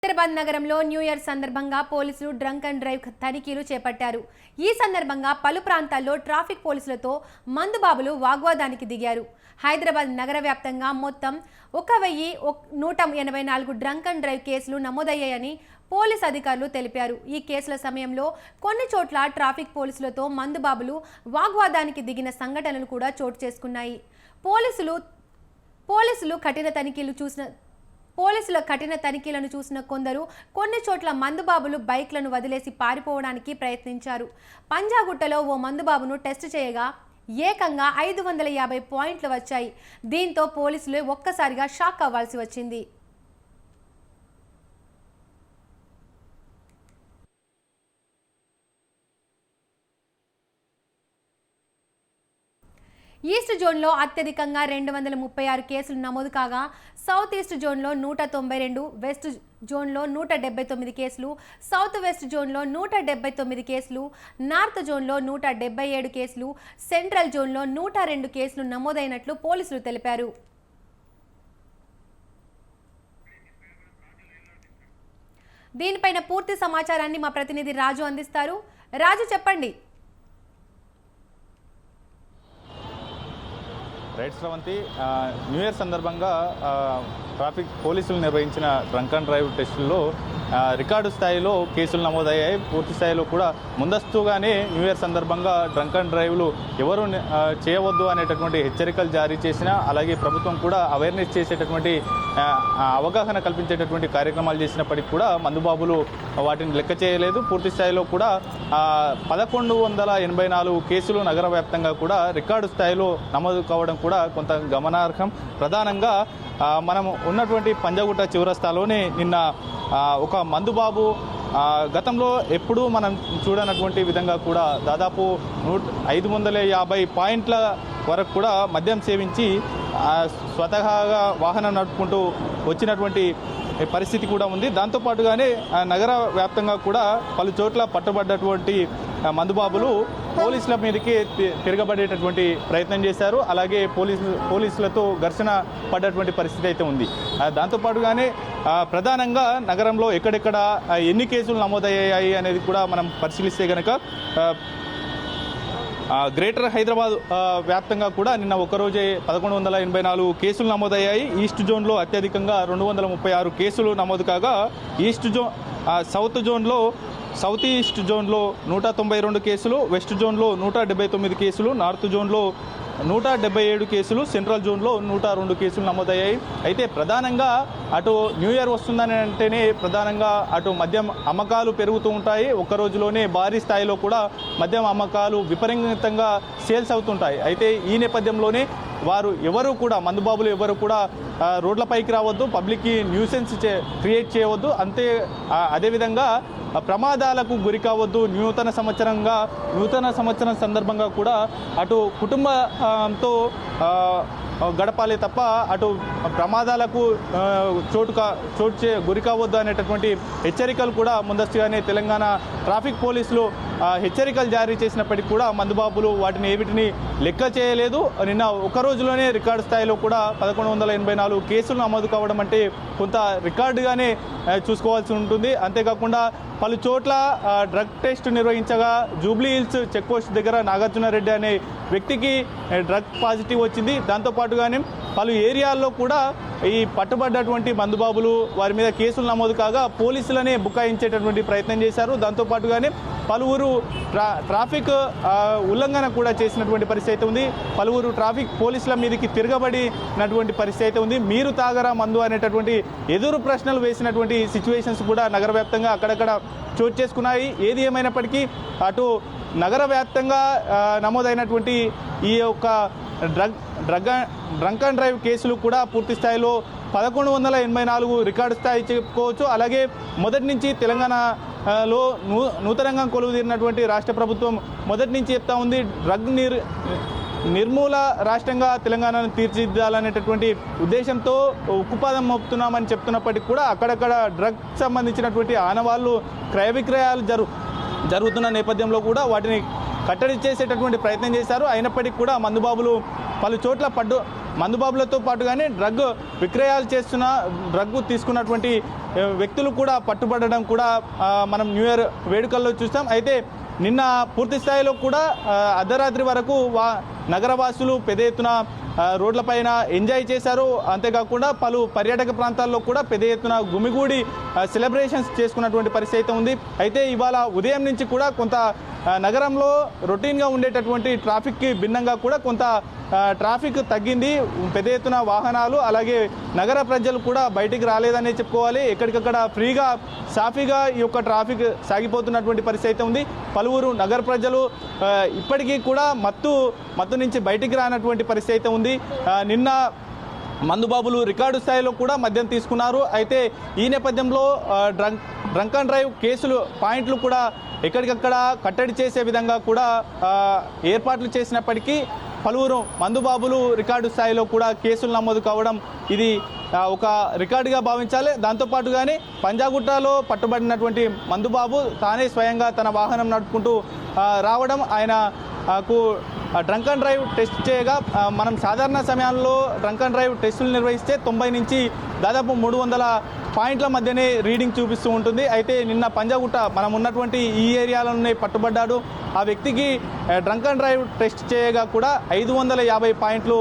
హైదరాబాద్ నగరంలో new year సందర్భంగా పోలీసులు డ్రంక్ అండ్ డ్రైవ్ తనిఖీలు చేపట్టారు. ఈ సందర్భంగా పలు ప్రాంతాల్లో ట్రాఫిక్ పోలీసులతో మందుబాబులు వాగ్వాదానికి దిగారు. హైదరాబాద్ నగర వ్యాప్తంగా మొత్తం 1184 డ్రంక్ అండ్ డ్రైవ్ కేసులు నమోదయ్యాయని పోలీస్ అధికారులు తెలిపారు. ఈ కేసుల సమయంలో కొన్ని చోట్ల ట్రాఫిక్ పోలీసులతో మందుబాబులు వాగ్వాదానికి దిగిన సంఘటనలు కూడా చోటు చేసుకున్నాయి. పోలీసుల కఠిన తనిఖీలను చూసిన కొందరు కొన్ని చోట్ల మందుబాబులు బైక్లను వదిలేసి పారిపోవడానికి ప్రయత్నించారు. పంజాగుట్టలో ఓ మందుబాబును టెస్ట్ చేయగా ఏకంగా 550 పాయింట్లు వచ్చాయి. దీంతో పోలీసులు ఒక్కసారిగా షాక్ అవ్వాల్సి వచ్చింది. ఈస్ట్ జోన్లో అత్యధికంగా 236 కేసులు నమోదు కాగా సౌత్ ఈస్ట్ జోన్లో 192, వెస్ట్ జోన్లో 179 కేసులు, సౌత్ వెస్ట్ జోన్లో 179 కేసులు, నార్త్ జోన్లో 177 కేసులు, సెంట్రల్ జోన్లో 102 కేసులు నమోదైనట్లు పోలీసులు తెలిపారు. దీనిపైన పూర్తి సమాచారాన్ని మా ప్రతినిధి రాజు అందిస్తారు. రాజు, చెప్పండి. రైట్ శ్రవంతి, న్యూ ఇయర్ సందర్భంగా ట్రాఫిక్ పోలీసులు నిర్వహించిన డ్రంక్ అండ్ డ్రైవ్ టెస్టుల్లో రికార్డు స్థాయిలో కేసులు నమోదయ్యాయి. పూర్తి స్థాయిలో కూడా ముందస్తుగానే న్యూ ఇయర్ సందర్భంగా డ్రంక్ అండ్ డ్రైవ్లు ఎవరు చేయవద్దు అనేటటువంటి హెచ్చరికలు జారీ చేసినా, అలాగే ప్రభుత్వం కూడా అవేర్నెస్ చేసేటటువంటి అవగాహన కల్పించేటటువంటి కార్యక్రమాలు చేసినప్పటికీ కూడా మందుబాబులు వాటిని లెక్క చేయలేదు. పూర్తి స్థాయిలో కూడా 1184 కేసులు నగర వ్యాప్తంగా కూడా రికార్డు స్థాయిలో నమోదు కావడం కూడా కొంత గమనార్హం. ప్రధానంగా మనం ఉన్నటువంటి పంజాగుట్ట చివరస్తాలోనే నిన్న ఒక మందుబాబు గతంలో ఎప్పుడూ మనం చూడనటువంటి విధంగా కూడా దాదాపు 550 పాయింట్ల వరకు కూడా మద్యం సేవించి స్వతహాగా వాహనం నడుపుకుంటూ వచ్చినటువంటి పరిస్థితి కూడా ఉంది. దాంతోపాటుగానే నగర వ్యాప్తంగా కూడా పలు చోట్ల పట్టుబడ్డటువంటి మందుబాబులు పోలీసుల మీదకి తిరగబడేటటువంటి ప్రయత్నం చేశారు. అలాగే పోలీసులతో ఘర్షణ పడ్డటువంటి పరిస్థితి అయితే ఉంది. దాంతోపాటుగానే ప్రధానంగా నగరంలో ఎక్కడెక్కడ ఎన్ని కేసులు నమోదయ్యాయి అనేది కూడా మనం పరిశీలిస్తే కనుక గ్రేటర్ హైదరాబాద్ వ్యాప్తంగా కూడా నిన్న ఒకరోజే 1184 కేసులు నమోదయ్యాయి. ఈస్ట్ జోన్లో అత్యధికంగా 236 కేసులు నమోదు కాగా సౌత్ ఈస్ట్ జోన్లో 192 కేసులు, వెస్ట్ జోన్లో 179 కేసులు, నార్త్ జోన్లో 177 కేసులు, సెంట్రల్ జోన్లో 102 కేసులు నమోదయ్యాయి. అయితే ప్రధానంగా అటు న్యూ ఇయర్ వస్తుందని అంటేనే ప్రధానంగా అటు మద్యం అమ్మకాలు పెరుగుతూ ఉంటాయి. ఒక్క రోజులోనే భారీ స్థాయిలో కూడా మద్యం అమ్మకాలు విపరీతంగా సేల్స్ అవుతుంటాయి. అయితే ఈ నేపథ్యంలోనే ఎవరు కూడా మందుబాబులు ఎవరు కూడా రోడ్లపైకి రావద్దు, పబ్లిక్కి న్యూసెన్స్ క్రియేట్ చేయవద్దు, అదేవిధంగా ప్రమాదాలకు గురి కావద్దు. నూతన సంవత్సరం సందర్భంగా కూడా అటు కుటుంబంతో గడపాలి తప్ప అటు ప్రమాదాలకు గురి కావద్దు అనేటటువంటి హెచ్చరికలు కూడా ముందస్తుగానే తెలంగాణ ట్రాఫిక్ పోలీసులు హెచ్చరికలు జారీ చేసినప్పటికీ కూడా మందుబాబులు వీటిని లెక్క చేయలేదు. నిన్న ఒక రోజులోనే రికార్డు స్థాయిలో కూడా 1184 కేసులు నమోదు కావడం అంటే కొంత రికార్డుగానే చూసుకోవాల్సి ఉంటుంది. అంతేకాకుండా పలు చోట్ల డ్రగ్ టెస్ట్ నిర్వహించగా జూబ్లీ హిల్స్ చెక్ పోస్ట్ దగ్గర నాగార్జునారెడ్డి అనే వ్యక్తికి డ్రగ్ పాజిటివ్ వచ్చింది. దాంతోపాటుగానే పలు ఏరియాల్లో కూడా ఈ పట్టుబడ్డటువంటి మందుబాబులు వారి మీద కేసులు నమోదు కాగా పోలీసులనే బుకాయించేటటువంటి ప్రయత్నం చేశారు. దాంతోపాటుగానే పలువురు ట్రాఫిక్ ఉల్లంఘన కూడా చేసినటువంటి పరిస్థితి అయితే ఉంది. పలువురు ట్రాఫిక్ పోలీసుల మీదకి తిరగబడినటువంటి పరిస్థితి అయితే ఉంది. మీరు తాగరా మందు అనేటటువంటి ఎదురు ప్రశ్నలు వేసినటువంటి సిచ్యువేషన్స్ కూడా నగర వ్యాప్తంగా అక్కడక్కడ చోటు చేసుకున్నాయి. ఏది ఏమైనప్పటికీ అటు నగర వ్యాప్తంగా నమోదైనటువంటి ఈ యొక్క డ్రంక్ అండ్ డ్రైవ్ కేసులు కూడా పూర్తి స్థాయిలో 1184 రికార్డు స్థాయి చెప్పుకోవచ్చు. అలాగే మొదటి నుంచి తెలంగాణలో నూతనంగా కొలువుదీరినటువంటి రాష్ట్ర ప్రభుత్వం మొదటి నుంచి చెప్తా ఉంది డ్రగ్ నిర్మూల రాష్ట్రంగా తెలంగాణను తీర్చిదిద్దాలనేటటువంటి ఉద్దేశంతో ఉక్కుపాదం మోపుతున్నామని చెప్తున్నప్పటికీ కూడా అక్కడక్కడ డ్రగ్ సంబంధించినటువంటి ఆనవాళ్లు క్రయ విక్రయాలు జరుగుతున్న నేపథ్యంలో కూడా వాటిని కట్టడి చేసేటటువంటి ప్రయత్నం చేశారు. అయినప్పటికీ కూడా మందుబాబులు పలు చోట్ల మందుబాబులతో పాటుగానే డ్రగ్ విక్రయాలు చేస్తున్న డ్రగ్ తీసుకున్నటువంటి వ్యక్తులు కూడా పట్టుబడడం కూడా మనం న్యూ ఇయర్ వేడుకల్లో చూస్తాం. అయితే నిన్న పూర్తి స్థాయిలో కూడా అర్ధరాత్రి వరకు నగరవాసులు పెద్ద ఎత్తున రోడ్లపైన ఎంజాయ్ చేశారు. అంతేకాకుండా పలు పర్యాటక ప్రాంతాల్లో కూడా పెద్ద ఎత్తున గుమిగూడి సెలబ్రేషన్స్ చేసుకున్నటువంటి పరిస్థితి అయితే ఉంది. అయితే ఇవాళ ఉదయం నుంచి కూడా కొంత నగరంలో రొటీన్గా ఉండేటటువంటి ట్రాఫిక్కి భిన్నంగా కూడా కొంత ట్రాఫిక్ తగ్గింది. పెద్ద ఎత్తున వాహనాలు అలాగే నగర ప్రజలు కూడా బయటికి రాలేదనే చెప్పుకోవాలి. ఎక్కడికక్కడ ఫ్రీగా సాఫీగా ఈ యొక్క ట్రాఫిక్ సాగిపోతున్నటువంటి పరిస్థితి అయితే ఉంది. పలువురు నగర ప్రజలు ఇప్పటికీ కూడా మత్తు నుంచి బయటికి రానటువంటి పరిస్థితి అయితే ఉంది. నిన్న మందుబాబులు రికార్డు స్థాయిలో కూడా మద్యం తీసుకున్నారు. అయితే ఈ నేపథ్యంలో డ్రంక్ అండ్ డ్రైవ్ కేసులు పాయింట్లు కూడా ఎక్కడికక్కడ కట్టడి చేసే విధంగా కూడా ఏర్పాట్లు చేసినప్పటికీ పలువురు మందుబాబులు రికార్డు స్థాయిలో కూడా కేసులు నమోదు కావడం ఇది ఒక రికార్డుగా భావించాలి. దాంతోపాటుగానే పంజాగుట్టలో పట్టుబడినటువంటి మందుబాబు తానే స్వయంగా తన వాహనం నడుపుకుంటూ రావడం, ఆయనకు డ్రంక్ అండ్ డ్రైవ్ టెస్ట్ చేయగా మనం సాధారణ సమయాల్లో డ్రంక్ అండ్ డ్రైవ్ టెస్టులు నిర్వహిస్తే 90 నుంచి దాదాపు 300 పాయింట్ల మధ్యనే రీడింగ్ చూపిస్తూ ఉంటుంది. అయితే నిన్న పంజాగుట్ట మనం ఉన్నటువంటి ఈ ఏరియాలోనే పట్టుబడ్డాడు. ఆ వ్యక్తికి డ్రంక్ అండ్ డ్రైవ్ టెస్ట్ చేయగా కూడా 550 పాయింట్లు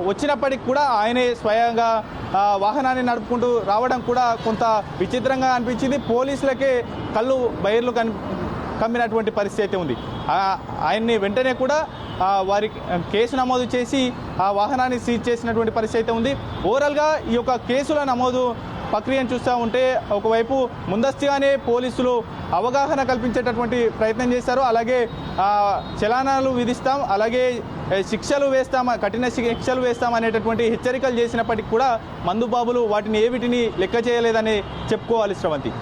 వచ్చినప్పటికి కూడా ఆయనే స్వయంగా వాహనాన్ని నడుపుకుంటూ రావడం కూడా కొంత విచిత్రంగా అనిపించింది. పోలీసులకే కళ్ళు బయర్లు కమ్మినటువంటి పరిస్థితి అయితే ఉంది. ఆయన్ని వెంటనే కూడా వారి కేసు నమోదు చేసి ఆ వాహనాన్ని సీజ్ చేసినటువంటి పరిస్థితి అయితే ఉంది. ఓవరాల్గా ఈ యొక్క కేసుల నమోదు ప్రక్రియను చూస్తూ ఉంటే ఒకవైపు ముందస్తుగానే పోలీసులు అవగాహన కల్పించేటటువంటి ప్రయత్నం చేశారు. అలాగే చలానాలు విధిస్తాం, అలాగే శిక్షలు వేస్తాం, కఠిన శిక్షలు వేస్తాం అనేటటువంటి హెచ్చరికలు చేసినప్పటికీ కూడా మందుబాబులు వాటిని లెక్క చేయలేదని చెప్పుకోవాలి. శ్రవంతి.